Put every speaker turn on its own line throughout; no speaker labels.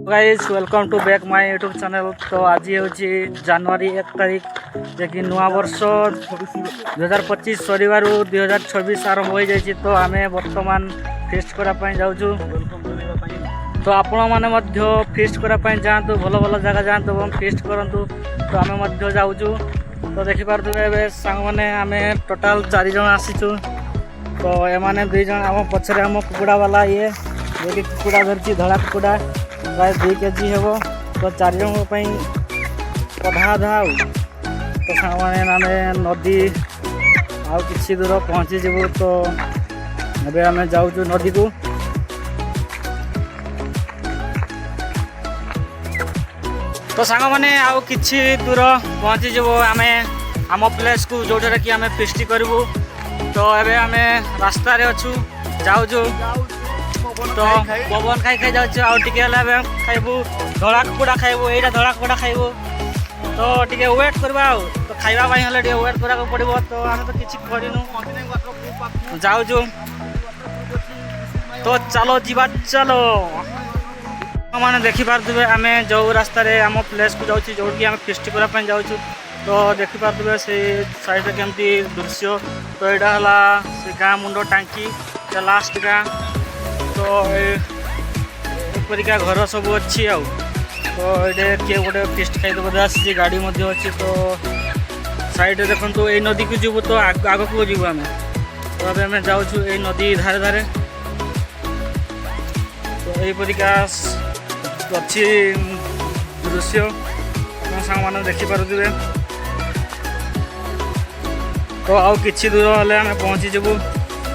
Guys welcome to back my YouTube channel. तो आज हूँ जनवरी 1 तारिख जेकि नुआ वर्ष 2025 सर 2026 आरंभ हो जाए। तो आम बर्तमान फिस्ट करने जाऊँ। तो आपण मैंने फिस्ट करने जातु भल भल जगह जातु और फिस्ट करूँ। तो आम जाऊँ तो देखिपे सांग मैंने आम टोटाल 4 जन आसीचु। तो एमाने 2 जन आम पछरे आम कुकुड़ा वाला ये जो कुकुड़ा धरती धड़ा कुकुड़ा प्राय 2 केजी हे। तो 4 जन अधा अधा तो सांग मैंने नदी आउ कि दूर पहुँची जीवु। तो अबे आम जाऊँ नदी को। तो सांग मैंने आउ कि दूर पहुँची जीवु आम आम प्लेस को जो कि आम फिस्ट करूँ। तो एबे आम रास्ता अच्छु जाऊँ। तो पवन खाई खाई जाऊँ आउ टे खाइबू धड़ा कुकुड़ा खाइबू यहाँ धड़ा कुकुड़ा खाइबू। तो टे वेट करवा तो खाइबा टे वेट करा पड़ो। तो आम तो किसी करनु जाऊँ। तो चलो जीवा चलो मैंने देखिपे आम जो रास्ता आम प्लेस को जाऊँ जो कि आम फिस्ट करने जाऊँ। तो देखिपे से साइड केमती दृश्य। तो यहाँ है गाँ मुंड टांकी लास्ट गाँ। तो एपरिका घर सब अच्छी आ। तो ये किए गोटे फिस्ट खाई बोधे आसी गाड़ी अच्छी। तो साइड देखो ये नदी को जीवु। तो आग को जीवु आम। तो अभी आम जाऊँ ये नदी धारे धारे। तो यहीपरिका अच्छी दृश्य सांग मैंने देखिपे। तो आउ कि दूर हेल्ले आम पहुँची जीवु।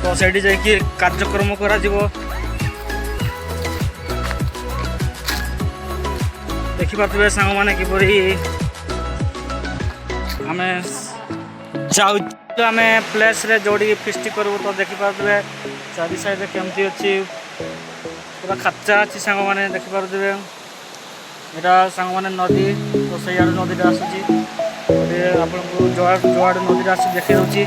तो सेठी जाकि कार्यक्रम करा देखिपे सांग मैंने किपरि आम जाऊ आम प्लेस रे जोड़ी फिस्ट करूँ। तो देखिपे चारि साइड केमती अच्छी पूरा खच्चा अच्छी सांग मैंने देखिपे। यहाँ सांग मैंने नदी तो सही नदी आसूँ आपको जुआड़ नदी आस देखी दूसरी।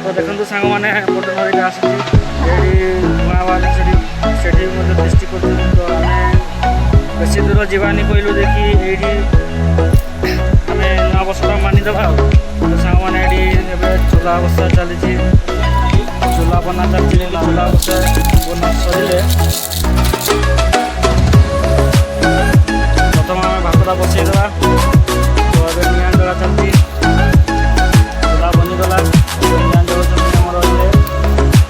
तो देखो सांग मैंने बड़ नदी आसूँ दृष्टि कर। तो आम बेसी दूर जीवानी कहलु देखी ये आम नुआ वर्षटा मानिदेवा। तो सांग मैंने चूल्हा बसा चली चूल्हा बना चलती। चूल्हा बसा बना सर प्रथम आम भातटा बसईदेवा। तो अभी निआ जला चलती चूल्हा बनीगला निआ जलामर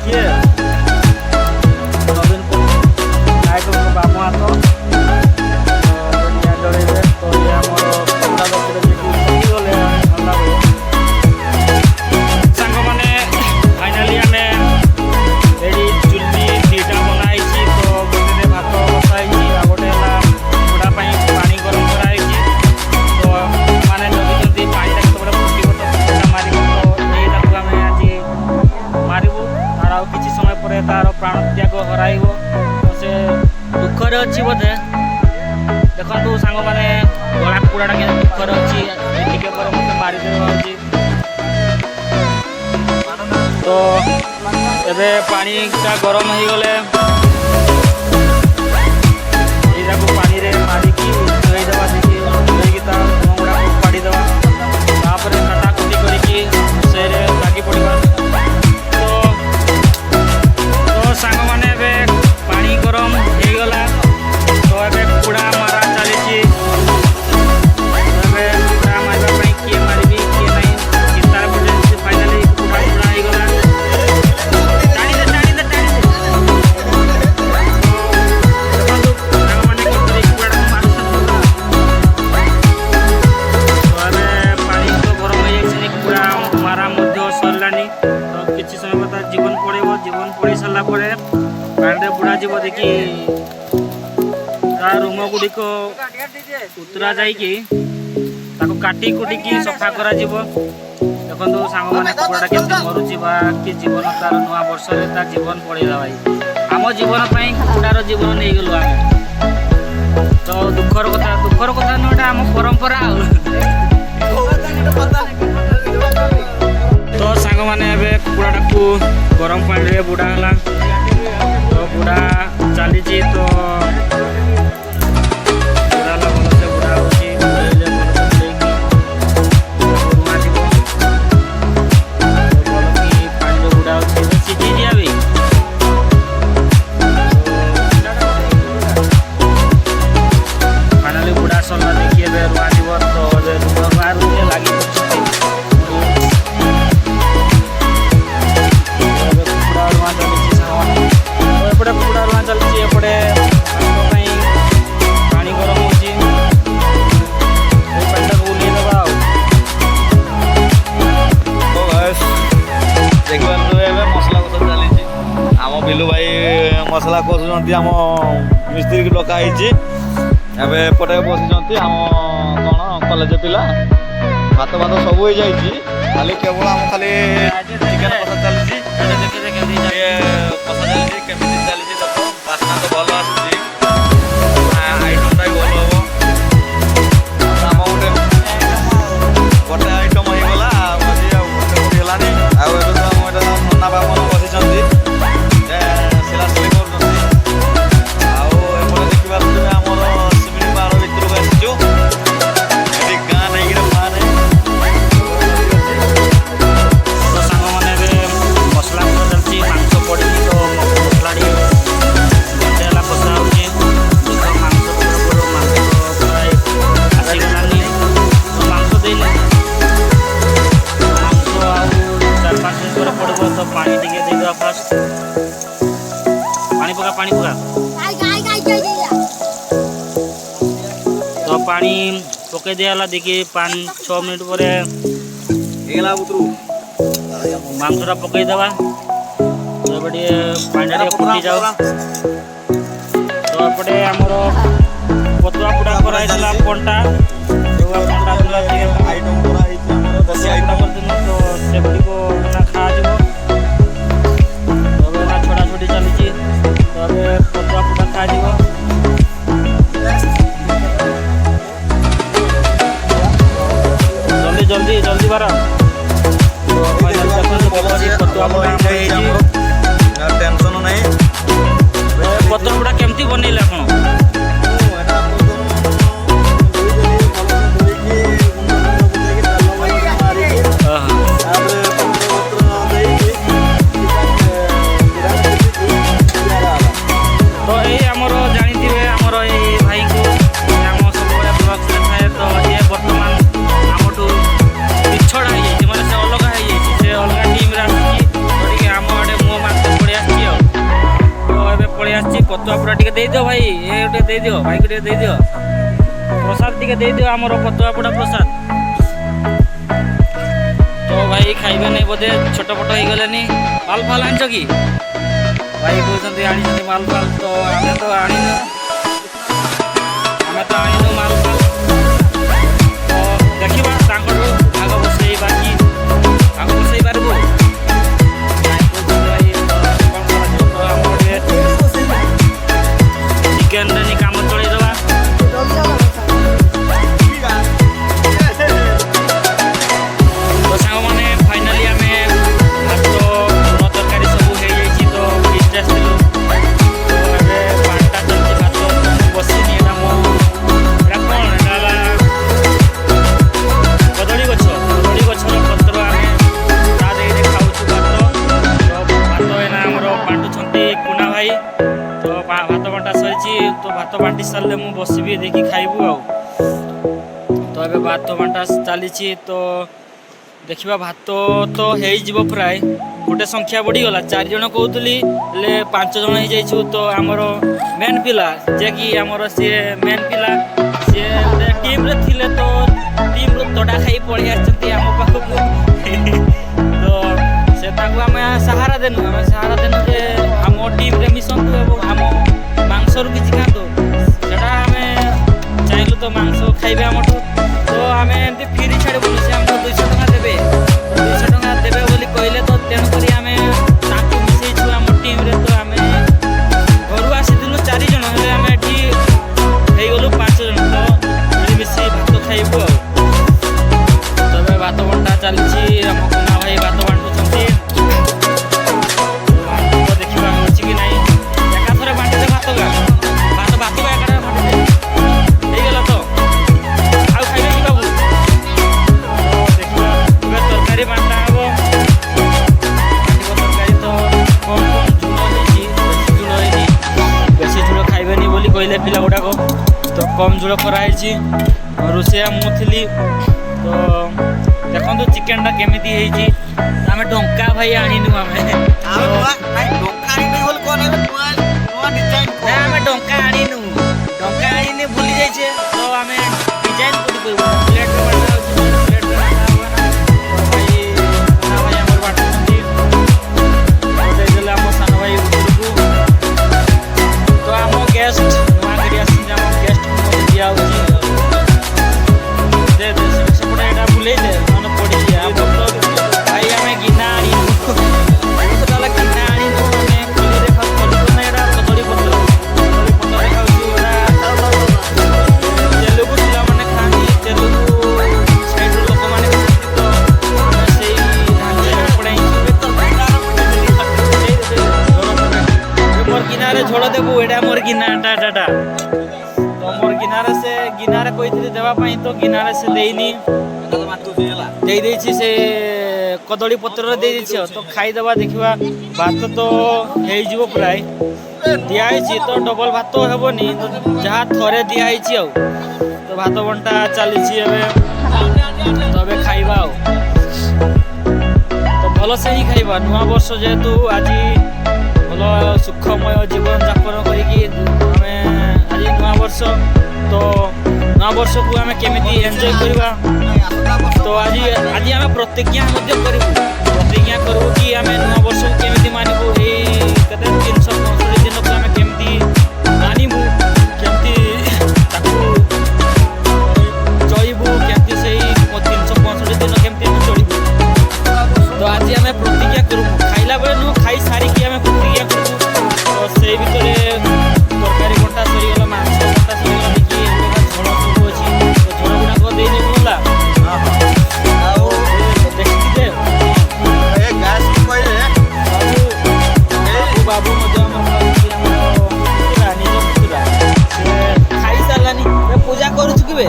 किए नवीन नायक बाम हाथ निआ जलैबे। तो ये आम ठंडा गले ठंडा सांग मैंने फाइनाली आम ये चुल्ली 2टा बनाई। तो गोटे भात बसाई आ गोटे बुढ़ा पानी गरम कराई। तो मैंने जल्दी पानी केतबे फुटब तो मार। तो यहीटा आम आज मारू तार आ कि समय पर तार प्राण त्याग हर। तो से दुखरे अच्छी बोधे देखो सांग मैंने गला कुकुड़ा के दुखरे अच्छी टे मत मारिदे। तो एबे पानी टा गरम हो गले पानी रे मारिकी धोईदेवा। देखी धोईकी गुड़ा को फाड़ीदेवा। तापर काटाकुटी करी से लगी पड़ा। तो सांग मैंने पानी गरम हो गला। तो ये कुकुड़ा मारा चली कुकुड़ा मारवाई किए मारि किए ना कि तार बुझे फाइनाली कुकुड़ा कुकुड़ा हो गला। जीवन पड़े जीवन पड़ सारा पानी बुड़ा जीव। देखी रूम गुड़िक उतरा जाकि काटी कुटिकी सफा करा देखो सांग मैंने कुकुड़ा केमती मरुची कि जीवन तार नुआ वर्ष तार जीवन पड़ेगा भाई। आम जीवन कुकुड़ार जीवन नहीं गलु आम। तो दुखर कथा नुटा आम परंपरा। तो सांग मैंने कुकुड़ा को गरम पानी बुड़ा है। तो बुड़ा चली। तो
ବସିଛନ୍ତି ଆମ ମିସ୍ତ୍ରୀକି ଡକା ହେଇଛି ଏବେ ଏପଟେ ବସିଛନ୍ତି ଆମ କ'ଣ କଲେଜ ପିଲା ଭାତ ସବୁ ହେଇଯାଇଛି ଖାଲି କେବଳ ଆମ ଖାଲି ଚିକେନ କଷା ଚାଲିଛି କଷା ଚାଲିଛି କେମିତି ଚାଲିଛି ଦେଖ ବାସ୍ନା ତ ଭଲ ଆସୁଛି ଆଇଟମଟା ବି ଭଲ ହବ ଆମ ଗୋଟେ ଆଇଟମ ହେଇଗଲା ମଝି ଆଉ ଗୋଟେ ହେଲାନି ଆଉ ଏବେ ତ ଆମ ଏଇଟା ନନା ବାମନ ବସିଛନ୍ତି ସିଲାସିଲି କରୁଛନ୍ତି ଆଉ ଏପଟେ ଦେଖିପାରୁଥିବେ ଆମର ସିମିଳି ପାହାଡ଼ ଭିତରକୁ ଆସିଛୁ ଏଠି ଗାଁ ନେଇକିରି ଗାଁ ନେଇ
ତ ସାଙ୍ଗମାନେ ଏବେ ମସଲା କଷା ଚାଲିଛି ମାଂସ ପଡ଼ିକି ତ ମସଲାଟି ଘଣ୍ଟେ ହେଲା କଷା ହେଉଛି ମାଂସ ପ୍ରାୟ ଆସିଗଲାନି ତ ମାଂସ ଦେଇଲେ ମାଂସ ଆଉ 4-5 ମିନିଟ୍ ପରେ ପଡ଼ିବ ତ ପାଣି ଟିକେ ଦେଇଦେବା ଫାଷ୍ଟ ପାଣି ପକା ତ ପାଣି ପକେଇ ଦିଆହେଲା ଦେଇକି 5-6 ମିନିଟ୍ ପରେ
ହେଇଗଲା ବୁତରୁ
ମାଂସଟା ପକେଇଦେବା ତ ଏବେ ଟିକେ ପାଣିଟା ଟିକେ ଫୁଟିଯାଉ ତ ଏପଟେ ଆମର ପତୁଆ ପୁଡ଼ା କରାହେଇଥିଲା କଣ୍ଟା ପୁରା ଟିକେ
ଆଇଟମ କରାହେଇଛି ଆମର ଦେଶୀ ଆଇଟମ
କରିଦେଲୁ ତ ସେଗୁଡ଼ିକ ଖାଆଯିବ ଏବେ ନା ଛଡ଼ାଛଡ଼ି ଚାଲିଛି ତ ଏବେ ପତୁଆ ପୁଡ଼ା ଖାଆଯିବ ଜଲ୍ଦି ବାର ପତୁଆ ପୁଡ଼ା ହେଇଛି
ଟେନସନ ନାହିଁ
ପତୁଆ ପୁଡ଼ା କେମିତି ବନେଇଲେ ଆପଣ? ତ ଏଇ ଆମର ଜାଣିଥିବେ ଆମର ଏଇ ଭାଇକୁ ଆମ ସବୁବେଳେ ବ୍ଲଗ୍ସରେ ଥାଏ ତ ଇଏ ବର୍ତ୍ତମାନ ଆମଠୁ ବିଛଡ଼ା ହେଇଯାଇଛି ମାନେ ସେ ଅଲଗା ହେଇଯାଇଛି ସେ ଅଲଗା ଟିମ୍ରେ ଆସିଛି ତ ଟିକେ ଆମ ଆଡ଼େ ମୁହଁ ମାର୍କ ପଳେଇ ଆସିଛି ଆଉ ତ ଏବେ ପଳେଇ ଆସିଛି ପତୁଆ ପୁଡ଼ା ଟିକେ ଦେଇଦିଅ ଭାଇ ଏ ଟିକେ ଦେଇଦିଅ ଭାଇକୁ ଟିକେ ଦେଇଦିଅ ପ୍ରସାଦ ଟିକେ ଦେଇଦିଅ ଆମର ପତୁଆ ପୁଡ଼ା ପ୍ରସାଦ ତ ଭାଇ ଖାଇବେ ନାହିଁ ବୋଧେ ଛୋଟ ଫଟ ହେଇଗଲେନି ମାଲ ଫାଲ ଆଣିଛ କି ଭାଇ କହୁଛନ୍ତି ଆଣିଛନ୍ତି ମାଲ ଫାଲ ତ ଆମେ ତ ଆଣିନୁ ମାଲ ଫାଲ ତ ଦେଖିବା ତାଙ୍କଠୁ ଭାଗ ବସେଇବା କି ଭାଗ ବସେଇ ପାରିବୁ ଚିକେନରେ କାମ ଚଳେଇଦେବା ତ ସାଙ୍ଗମାନେ ଫାଇନାଲି ଆମେ ଭାତ ତରକାରୀ ସବୁ ହେଇଯାଇଛି ତ ଫିଷ୍ଟ ଆସିଥିଲୁ ତ ଏବେ ପାଣିଟା ଚାଲିଛି ଭାତ ବସିନି ଏଇଟା ମୋ ଏଇଟା କ'ଣ ଏଇଟା ହେଲା କଦଳୀ ଗଛର ପତ୍ର ଆମେ ତା ଦେଇକି ଖାଉଛୁ ଭାତ ତ ଭାତ ଏଇନା ଆମର ବାଣ୍ଟୁଛନ୍ତି କୁନା ଭାଇ ତ ଭାତ ବାଣ୍ଟା ସରିଛି ତ ଭାତ ବାଣ୍ଟି ସାରିଲେ ମୁଁ ବସିବି ଦେଇକି ଖାଇବୁ ଆଉ ତ ଏବେ ଭାତ ବାଣ୍ଟା ଚାଲିଛି ତ ଦେଖିବା ଭାତ ତ ହେଇଯିବ ପ୍ରାୟ ଗୋଟେ ସଂଖ୍ୟା ବଢ଼ିଗଲା 4 ଜଣ କହୁଥିଲି ହେଲେ 5 ଜଣ ହେଇଯାଇଛୁ ତ ଆମର ମେନ୍ ପିଲା ଯିଏକି ଆମର ସିଏ ମେନ୍ ପିଲା ସିଏ ଗୋଟେ ଟିମ୍ରେ ଥିଲେ ତ ଟିମ୍ରୁ ତଡ଼ା ଖାଇ ପଳେଇ ଆସିଛନ୍ତି ଆମ ପାଖକୁ ତ ସେ ତାଙ୍କୁ ଆମେ ସାହାରା ଦେନୁ ଯେ ଆମ ଟିମ୍ରେ ମିଶନ୍ତୁ ଏବଂ ଆମ ମାଂସରୁ କିଛି ଖାଆନ୍ତୁ ସେଟା ଆମେ ଚାହିଁଲୁ ତ ମାଂସ ଖାଇବେ ଆମଠୁ ତ ଆମେ ଏମିତି ଫ୍ରି ଛାଡ଼ିବୁନି ସେ ଆମକୁ 200 ଟଙ୍କା ଦେବେ ବୋଲି କହିଲେ ତ ତେଣୁକରି ଆମେ ତାଙ୍କୁ ମିଶେଇଛୁ ଆମ ଟିମ୍ରେ ତ ଆମେ ଘରୁ ଆସିଥିଲୁ 4 ଜଣ ହେଲେ ଆମେ ଏଠି ହେଇଗଲୁ 5 ଜଣ ତ ମିଳିମିଶି ଭାତ ଖାଇବୁ ଆଉ ତ ଏବେ ଭାତ ବଣ୍ଟା ଚାଲିଛି ଆମ କୁନା ଭାଇ ଭାତ ବାଣ୍ଟୁଛନ୍ତି ଦେଖିବା ହେଉଛି କି ନାହିଁ ଏକାଥରେ ବାଣ୍ଟିଦେ ଭାତ ଏକାଥରେ ବାଣ୍ଟିଦେ ହେଇଗଲା ତ ଆଉ ଖାଇବେ କି ବାବୁ ଦେଖିବା ଏବେ ତରକାରୀ ବାଣ୍ଟା ହେବ ତରକାରୀ ତ କମ୍ ଝୁଳ ହେଇଛି ବେଶୀ ଝୁଳ ଖାଇବେନି ବୋଲି କହିଲେ ପିଲା ଗୁଡ଼ାକ ତ କମ୍ ଝୁଳ କରାହେଇଛି ରୋଷେଇଆ ମୁଁ ଥିଲି ତ ଦେଖନ୍ତୁ ଚିକେନଟା କେମିତି ହେଇଛି ଆମେ ଟଙ୍କା ଭାଇ ଆଣିନୁ ଆମେ ଟଙ୍କା ଆଣିନୁ ଭୁଲି ଯାଇଛେ ତ ଆମେ ଡିଜାଇନ୍ କରିବୁ ଦେଇଦେଲେ ଆମ ସାନ ଭାଇ ଉପରକୁ ନା ଏଟା ତ ମୋର ଗିନାରେ ସେ ଗିନାରେ କହିଥିଲି ଦେବା ପାଇଁ ତ ଗିନାରେ ସେ ଦେଇନି, ଦେଇ ଦେଇଛି ସେ କଦଳୀ ପତ୍ରରେ ଦେଇ ଦେଇଛି ଆଉ। ତ ଖାଇଦେବା ଦେଖିବା। ଭାତ ତ ହେଇଯିବ ପ୍ରାୟ, ଦିଆହେଇଛି ତ ଡବଲ ଭାତ ହେବନି, ତ ଯାହା ଥରେ ଦିଆହେଇଛି ଆଉ। ତ ଭାତ ବଣ୍ଟା ଚାଲିଛି ଏବେ, ତ ଏବେ ଖାଇବା ଆଉ। ତ ଭଲସେ ହିଁ ଖାଇବା, ନୂଆ ବର୍ଷ ଯେହେତୁ ଆଜି ଭଲ ସୁଖମୟ ଜୀବନ ଯାପନ କରିକି ଆମେ ଆଜି ନୂଆ ବର୍ଷ, ତ ନୂଆ ବର୍ଷକୁ ଆମେ କେମିତି ଏନ୍ଜୟ କରିବା, ତ ଆଜି ଆମେ ପ୍ରତିଜ୍ଞା ମଧ୍ୟ କରିବୁ। ପ୍ରତିଜ୍ଞା କରିବୁ କି ଆମେ ନୂଆ ବର୍ଷକୁ କେମିତି ମାନିବୁ, ଏଇ କେତେ 365 ଦିନକୁ ଆମେ କେମିତି ମାନିବୁ, କେମିତି ତାକୁ ଚଳିବୁ, କେମିତି ସେଇ 365 ଦିନ କେମିତି ଆମେ ଚଳିବୁ। ତ ଆଜି ଆମେ ପ୍ରତିଜ୍ଞା କରିବୁ, ଖାଇଲା ବେଳେ ନୁହଁ, ଖାଇ ସାରିକି ଆମେ ପ୍ରତିଜ୍ଞା କରିବୁ। ତ ସେଇ ଭିତରେ ତରକାରୀ କଣ୍ଟା ସରିଗଲା, ମାଂସ କଣ୍ଟା ସରିଗଲା, ଦେଖି ଝୋଳ ସବୁ ଅଛି, ତ ଝୋଳ ଗୁଡ଼ାକ ଦେଇଦେବୁ ହେଲା।
ଆଉ
ଦେଖିଥିଲେ
ଏ ଗ୍ୟାସ୍ କହିଲେ
ବାବୁ ମଧ୍ୟ ଆମର ପୁତୁରା, ନିଜ ପୁତୁରା, ସେ ଖାଇସାରିଲାନି। ପୂଜା କରୁଛୁ କିବେ?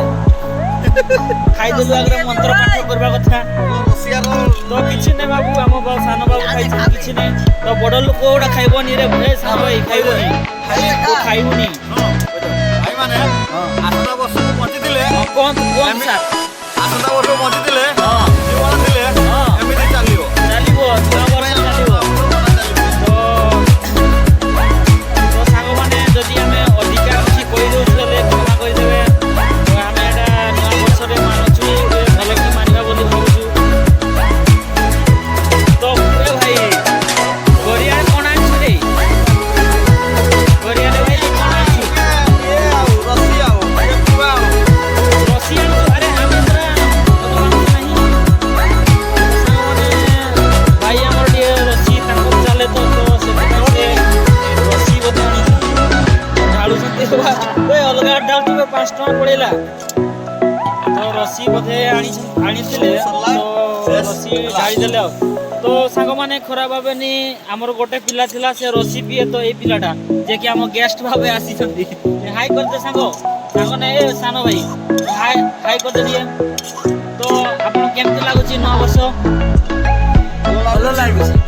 ଖାଇଦେଲୁ ଆଗରେ ମନ୍ତ୍ର ପାଠ କରିବା କଥା। ତ କିଛି ନାହିଁ ବାବୁ, ଆମ ସାନ ବାବୁ ଖାଇଛି, କିଛି ନାହିଁ। ତ ବଡ଼ ଲୋକ ଗୋଟା ଖାଇବନି ରେ ଭାଇ, ସାନ ଭାଇ ଖାଇବନି, ତୁ ଖାଇବୁନି।
ଭାଇମାନେ ଆସନ୍ତା ବର୍ଷକୁ ବଞ୍ଚିଥିଲେ,
କୁହନ୍ତୁ ସାର୍,
ଆସନ୍ତା ବର୍ଷକୁ ବଞ୍ଚିଥିଲେ
ହଁ
ଜୀବନ ଥିଲେ
ହଁ
ଏମିତି ଚାଲିବ।
ଚାଲିବ, ନୂଆ ବର୍ଷ ଚାଲିବ। ତ ସାଙ୍ଗମାନେ ଯଦି ଆମେ ଅଧିକା କିଛି କହିଦେଉଛୁ ହେଲେ କ୍ଷମା କରିଦେବେ। ତ ଆମେ ଏଇଟା ନୂଆ ବର୍ଷରେ ମାନୁଛୁ, ଭଲକି ମାନିବା ବୋଲି ଭାବୁଛୁ। ତ ଭାଇ ଗରିଆରେ କ'ଣ ଆଣିଛୁ ରେ? ଗରିଆରେ ଭାଇ କ'ଣ ଆଣିଛୁ? ରସି ଆଣିଛୁ? ଆରେ ଆମେ ପରା ନାହିଁ। ସାଙ୍ଗମାନେ ଭାଇ ଆମର ଟିକେ ରସି ତାଙ୍କର ଚାଲେ, ତ ସେଥିପାଇଁ ସେ ରସି ବୋଧେ ଆଣିଛନ୍ତି, ଢାଳୁଛନ୍ତି। ଅଲଗା ଢାଳୁଥିବେ, 5 ଟଙ୍କା ପଳେଇଲା। ତ ରସି ବୋଧେ ଆଣିଥିଲେ, ତ ରସି ଢାଳିଦେଲେ ଆଉ। ତ ସାଙ୍ଗମାନେ ଖରାପ ଭାବେନି, ଆମର ଗୋଟେ ପିଲା ଥିଲା, ସେ ରସି ପିଏ। ତ ଏଇ ପିଲାଟା ଯିଏକି ଆମ ଗେଷ୍ଟ ଭାବେ ଆସିଛନ୍ତି, ହାଇ କରିଦେ ସାଙ୍ଗ, ସାଙ୍ଗମାନେ ଏ ସାନ ଭାଇ ହାଇ କରିଦେ ଟିକେ। ତ ଆପଣ କେମିତି ଲାଗୁଛି ନୂଆ ବର୍ଷ?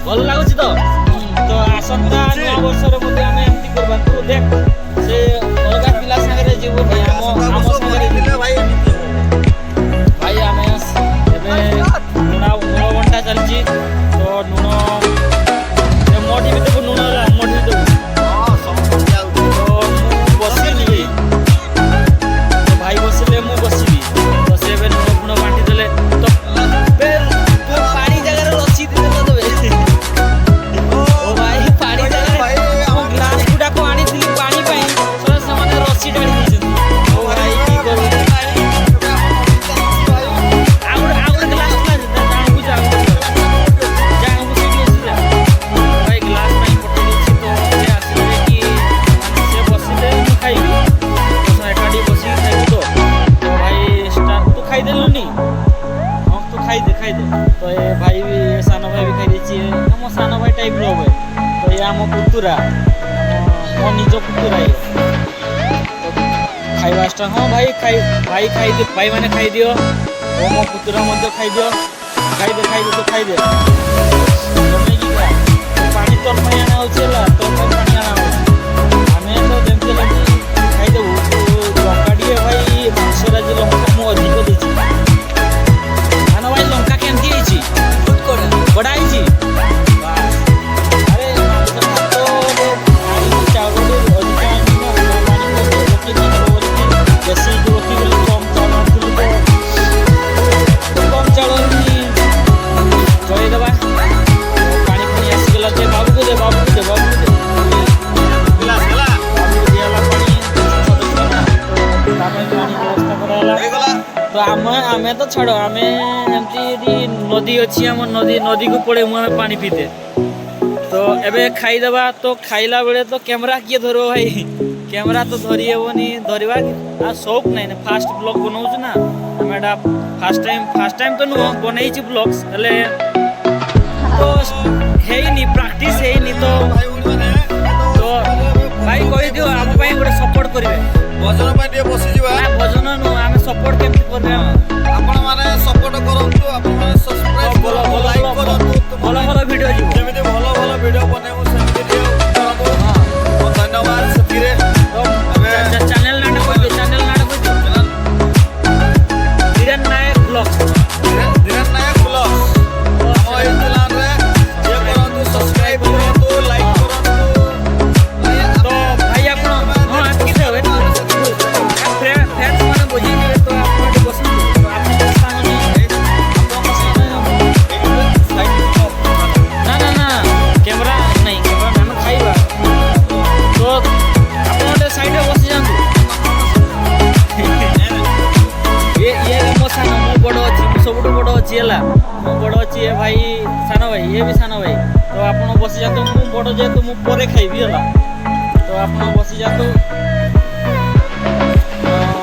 ଭଲ ଲାଗୁଛି ତ। ତ ଆସନ୍ତା ନୂଆ ବର୍ଷରେ ମଧ୍ୟ ଆମେ ଏମିତି କରିବା। ତୁ ଦେଖ, ସେ ଅଲଗା ପିଲା ସାଙ୍ଗରେ ଯିବୁନି, ଆମ ସାଙ୍ଗରେ ଯିବୁ। ଭାଇ ଆମେ ଏବେ ଲୁଣ ବଣ୍ଟା ଚାଲିଛି। ତ ଲୁଣ ମଠି ବି ଦେବୁ, ଲୁଣ ମଠି ଦେବୁ। ତ ମୁଁ ବସିଲି, ଭାଇ ବସିଲେ ମୁଁ ବସିବି। ତ ସେ ଏବେ ଲୁଣ ବାଣ୍ଟି ଦେଲେ। ତ ପାଣି ଜାଗାରେ ରସି ଦେବେ। ଓ ଭାଇ ପାଣି ଜାଗାରେ ମୁଁ ଗ୍ଲାସ୍ ଗୁଡ଼ାକ ଆଣିଥିଲି ପାଣି ପାଇଁ, ସେମାନେ ରସି ଢାଳି ଦେଇଛନ୍ତି। ଓ ଭାଇ କି କରିବୁ? ଆଉ ଗୋଟେ ଗ୍ଲାସ୍ ଜାଣକୁ ସେଇଠି ଅଛି ଯା। ଭାଇ ଗ୍ଲାସ୍ ପାଇଁ ପଠେଇ ଦେଇଛି। ତ ସେ ଆସିଲେ କି ସେ ବସିଲେ ମୁଁ ଖାଇବି, ଏକାଠି ବସିକି ଖାଇବୁ। ତ ଭାଇ ତୁ ଖାଇଦେଲୁନି? ହଁ ତୁ ଖାଇଦେ। ତ ଏ ଭାଇ ବି, ସାନ ଭାଇ ବି ଖାଇଦେଇଛି। ଆମ ସାନ ଭାଇ ଟାଇପ୍ର ହୁଏ। ତ ଏ ଆମ ପୁତୁରା, ମୋ ନିଜ ପୁତୁରା ଇଏ। ଖାଇବା ଷ୍ଟାର୍ଟ। ହଁ ଭାଇ ଖାଇଦିଅ, ଭାଇମାନେ ଖାଇଦିଅ। ଓ ମୋ ପୁତୁରା ମଧ୍ୟ ଖାଇଦିଅ। ଖାଇଦେ ତୁ ଖାଇଦେ। ଜମେଇକି ଖା। ପାଣି ତୋର ପାଇଁ ଆଣା ହେଉଛି ହେଲା, ତୋର ପାଇଁ ପାଣି ଆଣା ହେଉଛି। ଆମେ ତ ଯେମିତି ହେଲେ ଖାଇଦେବୁ। ଲଙ୍କା ଟିକେ ଭାଇ, ମାଂସରେ ଆଜି ଲଙ୍କା ମୁଁ ଅଧିକ ଦେଇଛି। ସାନ ଭାଇ ଲଙ୍କା କେମିତି ହେଇଛି? ବଡ଼ା ହେଇଛି? ଆରେ ଭାତ ଚାଉଳ ଅଧିକା ବେଶୀ ରଖିଦେଲି, କମ୍ ଚାଉଳ ଆଣିଥିଲି। ତ କମ୍ ଚାଉଳ ଚଳେଇଦେବା। ପାଣି ଆସିଗଲା, ଦେ ବାବୁକୁ ଦେ। ବାବୁକୁ ଦିଆହେଲା ପାଣି, ଛୋଟ ଛୁଆ ନା, ତ ତା ପାଇଁ ପାଣି ବ୍ୟବସ୍ଥା କରାହେଲା। ତ ଆମେ ତ ଛାଡ଼, ଆମେ ଏମିତି ନଦୀ ଅଛି, ଆମ ନଦୀକୁ ପଳେଇବୁ ଆମେ ପାଣି ପିଇତେ। ତ ଏବେ ଖାଇଦେବା। ତ ଖାଇଲା ବେଳେ ତ କ୍ୟାମେରା କିଏ ଧରିବ ଭାଇ? କ୍ୟାମେରା ତ ଧରି ହେବନି, ଧରିବା ଆଉ ସଉକ ନାହିଁ। ଫାଷ୍ଟ ବ୍ଲଗ୍ ବନାଉଛୁ ନା ଆମେ, ଏଇଟା ଫାଷ୍ଟ ଟାଇମ୍ ତ ନୁହଁ, ବନେଇଛି ବ୍ଲଗ୍ସ, ହେଲେ ତ ହେଇନି, ପ୍ରାକ୍ଟିସ୍ ହେଇନି। ତ ଭାଇ ଭାଇ କହିଦିଅ ଆମ ପାଇଁ ଗୋଟେ ସପୋର୍ଟ କରିବେ।
ଭଜନ ପାଇଁ ଟିକେ ବସିଯିବା।
ନା ଭଜନ ନୁହଁ, ଆମେ ସପୋର୍ଟ କେମିତି କରିବା?
ଆପଣମାନେ ସପୋର୍ଟ କରନ୍ତୁ, ଆପଣମାନେ ସବସ୍କ୍ରାଇବ କରନ୍ତୁ, ଲାଇକ୍ କରନ୍ତୁ।
ଭଲ ଭଲ ଭିଡ଼ିଓ ଯିବ।
ଯେମିତି ଭଲ ଭଲ ଭିଡ଼ିଓ ବନେଇବୁ ସେମିତି ଟିକେ କରନ୍ତୁ। ଧନ୍ୟବାଦ ସେଥିରେ। ଏବେ
ଚ୍ୟାନେଲ ନାଁଟା କହିଦିଅ, ଚ୍ୟାନେଲ ନାଁଟା କହିଦିଅ। ଧୀରେନ୍ ନାୟକ ବ୍ଲଗ।
ଧୀରେନ୍ ନାୟକ ବ୍ଲଗ। ଆମ ଏଇ ଚ୍ୟାନେଲରେ ଇଏ କରନ୍ତୁ, ସବସ୍କ୍ରାଇବ କରନ୍ତୁ, ଲାଇକ୍ କରନ୍ତୁ।
ତ ଭାଇ ଆପଣ ହଁ ଆସିଲେ ହୁଏ ଫ୍ରେଣ୍ଡସ୍ ମାନେ ବୁଝିଯିବେ। ତ ଆପଣ ଏଠି ବସନ୍ତୁ, ଆପଣଙ୍କ ସ୍ଥାନ ନେଇ ନା କ୍ୟାମେରା ନାଇଁ, କ୍ୟାମେରା ଆମେ ଖାଇବା। ତ ଆପଣ ଗୋଟେ ସାଇଡ଼ରେ ବସିଯାଆନ୍ତୁ। ଇଏ ମୋ ସାନ, ମୁଁ ବଡ଼ ଅଛି, ମୁଁ ସବୁଠୁ ବଡ଼ ଅଛି ହେଲା। ମୁଁ ବଡ଼ ଅଛି, ଏ ଭାଇ ସାନ ଭାଇ, ଇଏ ବି ସାନ ଭାଇ। ତ ଆପଣ ବସିଯାଆନ୍ତୁ, ମୁଁ ବଡ଼ ଯେହେତୁ ମୁଁ ପରେ ଖାଇବି ହେଲା। ତ ଆପଣ ବସିଯାଆନ୍ତୁ।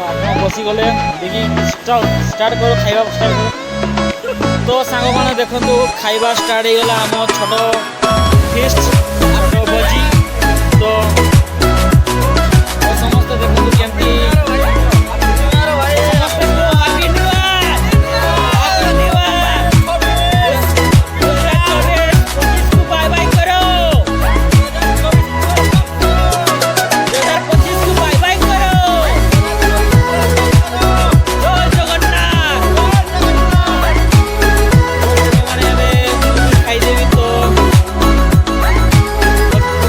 ଆପଣ ବସିଗଲେ ଦେଖି ଷ୍ଟାର୍ଟ କରୁ, ଖାଇବା ଷ୍ଟାର୍ଟ କରୁ। ତ ସାଙ୍ଗମାନେ ଦେଖନ୍ତୁ ଖାଇବା ଷ୍ଟାର୍ଟ ହେଇଗଲା ଆମ ଛୋଟ ଫିଷ୍ଟ, ଛୋଟ ଭୋଜି। ତ ସମସ୍ତେ ଦେଖନ୍ତୁ କେମିତି ସମସ୍ତେ happy new year, happy new year. 2024 को बाय बाय करो, 2025 को बाय बाय करो। जय जगन्नाथ। ମାନେ ଏବେ ଖାଇଦେବି ତ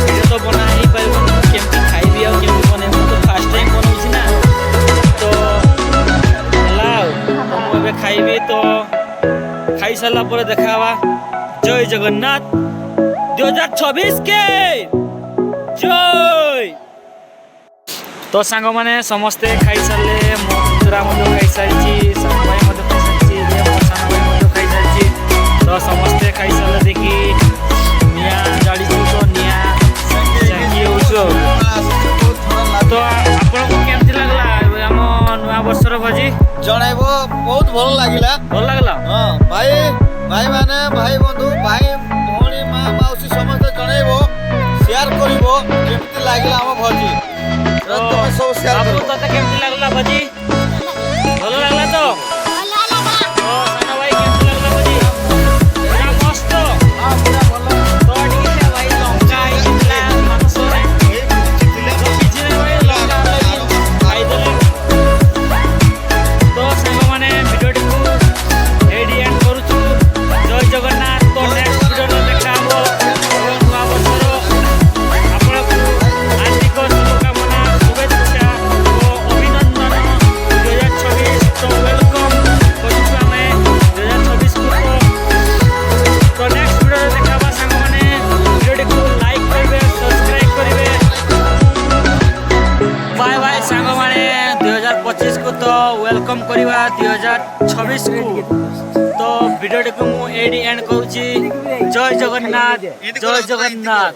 ଭିଡ଼ିଓ ତ ବନା ହେଇପାରିବନି। ମୁଁ କେମିତି ଖାଇବି ଆଉ କେମିତି ବନେଇବି, ମୁଁ ତ ଫାର୍ଷ୍ଟ ଟାଇମ୍ ବନଉଛି ନା। ତ ହେଲା ଆଉ ମୁଁ ଏବେ ଖାଇବି। ତ ଖାଇସାରିଲା ପରେ ଦେଖା ହେବା। ଜୟ ଜଗନ୍ନାଥ 2024 କେ ଜୟ। ତ ସାଙ୍ଗମାନେ ସମସ୍ତେ ଖାଇସାରିଲେ, ମୋ ପୁତୁରା ମଧ୍ୟ ଖାଇସାରିଛି, ସାନ ଭାଇ ମଧ୍ୟ ଖାଇସାରିଛି, ଯେ ମୋ ସାନ ଭାଇ ମଧ୍ୟ ଖାଇସାରିଛି। ତ ସମସ୍ତେ ଖାଇସାରିଲେ ଦେଖି ନିଆଁ ଜାଳିଛୁ। ତ ନିଆଁ ଜାକି ହେଉଛୁ। ତ ଆପଣଙ୍କୁ କେମିତି ଲାଗିଲା ଆମ ନୂଆ ବର୍ଷର ଭୋଜି?
ଜଣାଇବ, ବହୁତ ଭଲ ଲାଗିଲା।
ଭଲ ଲାଗିଲା?
ହଁ ଭାଇମାନେ, ଭାଇ ବନ୍ଧୁ, ଭାଇ ଭଉଣୀ, ମା ମାଉସୀ ସମସ୍ତେ ଜଣାଇବ, ସେୟାର କରିବ କେମିତି ଲାଗିଲା ଆମ ଭୋଜି। ତମେ ସବୁ ସେୟାର
ବାବୁ
କରିବ।
ତତେ କେମିତି ଲାଗିଲା ଭୋଜି? ଭଲ ଲାଗିଲା ତ? ତ ସାନ ଭାଇ କେମିତି ଲାଗିଲା ଭୋଜି? ପୁରା ମସ୍ତ। ତ ଟିକେ ଭାଇ ଲଙ୍କା ହେଇଥିଲା ମାଂସରେ। କିଛି ନାହିଁ ଭାଇ, ଲଙ୍କା ହେଲେ ବି ଖାଇଦେଲେ। ତ ସାଙ୍ଗମାନେ ଭିଡ଼ିଓଟିକୁ ଏଇଠି ଏଣ୍ଡ କରୁଛୁ। ଜୟ ଜଗନ୍ନାଥ। ତ ନେକ୍ସଟ ଭିଡ଼ିଓରେ ଦେଖା ହେବ। ନୂଆ ବର୍ଷର ଆପଣଙ୍କୁ ଆର୍ଥିକ ଶୁଭକାମନା, ଶୁଭେଚ୍ଛା ଓ ଅଭିନନ୍ଦନ। 2024 ତ ୱେଲକମ୍ କରୁଛୁ ଆମେ 2026କୁ। ତ ନେକ୍ସଟ ଭିଡ଼ିଓରେ ଦେଖା ହେବା ସାଙ୍ଗମାନେ। ଭିଡ଼ିଓଟିକୁ ଲାଇକ୍ କରିବେ, ସବସ୍କ୍ରାଇବ୍ କରିବେ। ବାଏ ବାଏ ସାଙ୍ଗମାନେ। 2025କୁ ତ ୱେଲକମ୍ କରିବା 2026କୁ। ତ ଭିଡ଼ିଓଟିକୁ ମୁଁ ଏଇଠି ଏଣ୍ଡ କରୁଛି। ଜୟ ଜଗନ୍ନାଥ, ଜୟ ଜଗନ୍ନାଥ।